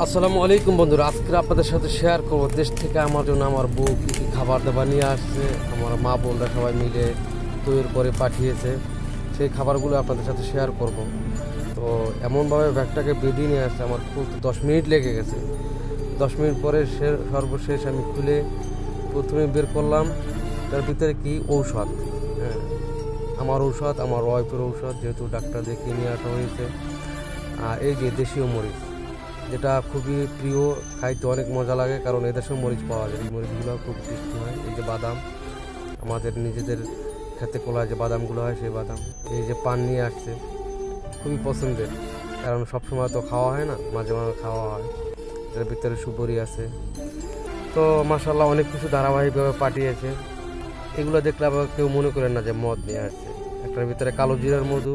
আসসালামু আলাইকুম বন্ধুরা, আজকে আপনাদের সাথে শেয়ার করবো দেশ থেকে আমার জন্য আমার বউ কী কী খাবার দাবার নিয়ে আসছে, আমার মা বোনরা সবাই মিলে তৈরি করে পাঠিয়েছে। সেই খাবারগুলো আপনাদের সাথে শেয়ার করব। তো এমনভাবে ব্যাগটাকে বেঁধে নিয়ে আসছে, আমার খুলতে 10 মিনিট লেগে গেছে। 10 মিনিট পরে সর্বশেষ আমি খুলে প্রথমে বের করলাম তার ভিতরে কি ঔষধ। হ্যাঁ, আমার ঔষধ, আমার ওয়াইফের ঔষধ, যেহেতু ডাক্তার দেখিয়ে নিয়ে আসা হয়েছে। আর এই যে দেশীয় মরিচ, যেটা খুবই প্রিয়, খাইতে অনেক মজা লাগে, কারণ এদেশেও মরিচ পাওয়া যায়। এই মরিচগুলো খুব টেস্টি হয়। এই যে বাদাম, আমাদের নিজেদের খেতে কোলা যে বাদামগুলো হয় সেই বাদাম। এই যে পান নিয়ে আসছে, খুবই পছন্দের, কারণ সবসময় তো খাওয়া হয় না, মাঝে মাঝে খাওয়া হয়। এর ভিতরে সুপারি আছে। তো মাশাআল্লাহ অনেক কিছু ধারাবাহিকভাবে পাঠিয়েছে। এগুলো দেখলে আবার কেউ মনে করেন না যে মদ নিয়ে আসছে। একটার ভিতরে কালো জিরার মধু,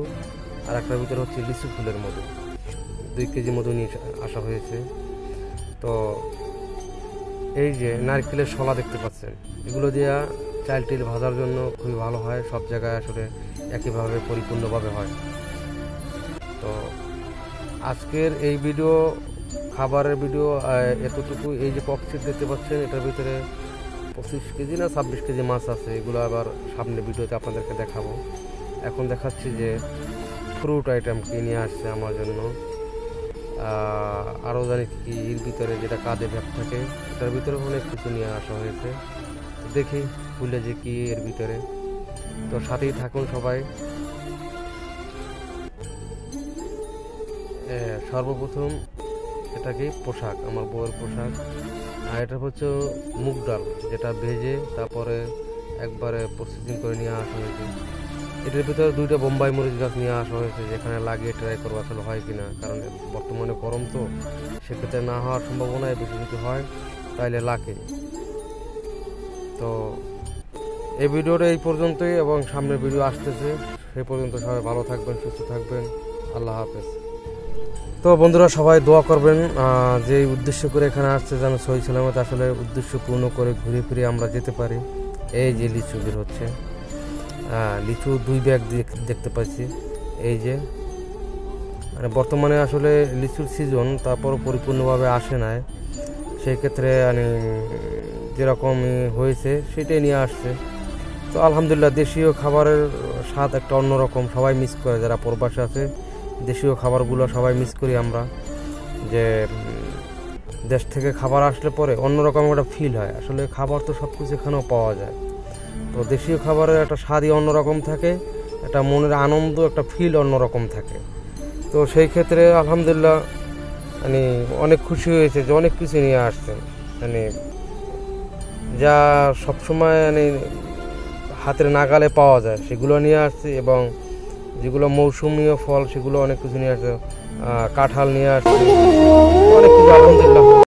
আর একটার ভিতরে হচ্ছে লিচু ফুলের মধু। 2 কেজি মধু নিয়ে আসা হয়েছে। তো এই যে নারকেলের শলা দেখতে পাচ্ছেন, এগুলো দিয়ে চাল টিল ভাজার জন্য খুবই ভালো হয়। সব জায়গায় আসলে একইভাবে পরিপূর্ণভাবে হয়। তো আজকের এই ভিডিও, খাবারের ভিডিও এতটুকু। এই যে ককশিট দেখতে পাচ্ছেন, এটার ভিতরে 25 কেজি না 26 কেজি মাছ আছে। এগুলো আবার সামনে ভিডিওতে আপনাদেরকে দেখাবো। এখন দেখাচ্ছি যে ফ্রুট আইটেম কি নিয়ে আসছে আমার জন্য। আরও জানি কি এর ভিতরে, যেটা কাঁধে ব্যাগ থাকে, এটার ভিতরে অনেক কিছু নিয়ে আসা হয়েছে। দেখি খুলে যে কি এর ভিতরে। তো সাথেই থাকুন সবাই। সর্বপ্রথম এটা কি পোশাক, আমার বউয়ের পোশাক। আর এটা হচ্ছে মুগ ডাল, যেটা ভেজে তারপরে একবারে প্রসেসিং করে নিয়ে আসা হয়েছে। এটার ভিতরে 2টা বোম্বাই মরিচ গাছ নিয়ে আসা হয়েছে, যেখানে লাগিয়ে ট্রাই করবো আসলে হয় কিনা, কারণ বর্তমানে গরম তো, সেক্ষেত্রে না হওয়ার সম্ভাবনায় বেশি যদি হয় তাইলে লাগে। তো এই ভিডিওটা এই পর্যন্তই, এবং সামনের ভিডিও আসতেছে। সেই পর্যন্ত সবাই ভালো থাকবেন, সুস্থ থাকবেন। আল্লাহ হাফেজ। তো বন্ধুরা, সবাই দোয়া করবেন, যে উদ্দেশ্য করে এখানে আসছে যেন সহি সালামত আসলে উদ্দেশ্য পূর্ণ করে ঘুরে ফিরে আমরা যেতে পারি। এই যে লিচু বের হচ্ছে, লিচু 2 ব্যাগ দেখতে পাচ্ছি। এই যে মানে বর্তমানে আসলে লিচুর সিজন, তারপরও পরিপূর্ণভাবে আসে না। সেই ক্ষেত্রে মানে যেরকম হয়েছে সেটাই নিয়ে আসছে। তো আলহামদুলিল্লাহ, দেশীয় খাবারের স্বাদ একটা অন্যরকম, সবাই মিস করে। যারা প্রবাসে আছে, দেশীয় খাবারগুলো সবাই মিস করি আমরা। যে দেশ থেকে খাবার আসলে পরে অন্যরকম একটা ফিল হয়। আসলে খাবার তো সব কিছু এখানেও পাওয়া যায়। তো দেশীয় খাবারের একটা স্বাদই অন্যরকম থাকে, একটা মনের আনন্দ, একটা ফিল অন্যরকম থাকে। তো সেই ক্ষেত্রে আলহামদুলিল্লাহ মানে অনেক খুশি হয়েছে যে অনেক কিছু নিয়ে আসছেন, মানে যা সবসময় মানে হাতের নাগালে পাওয়া যায় সেগুলো নিয়ে আসছে। এবং যেগুলো মৌসুমীয় ফল সেগুলো অনেক কিছু নিয়ে আসছে, কাঁঠাল নিয়ে আসছে, অনেক কিছু আলহামদুলিল্লাহ।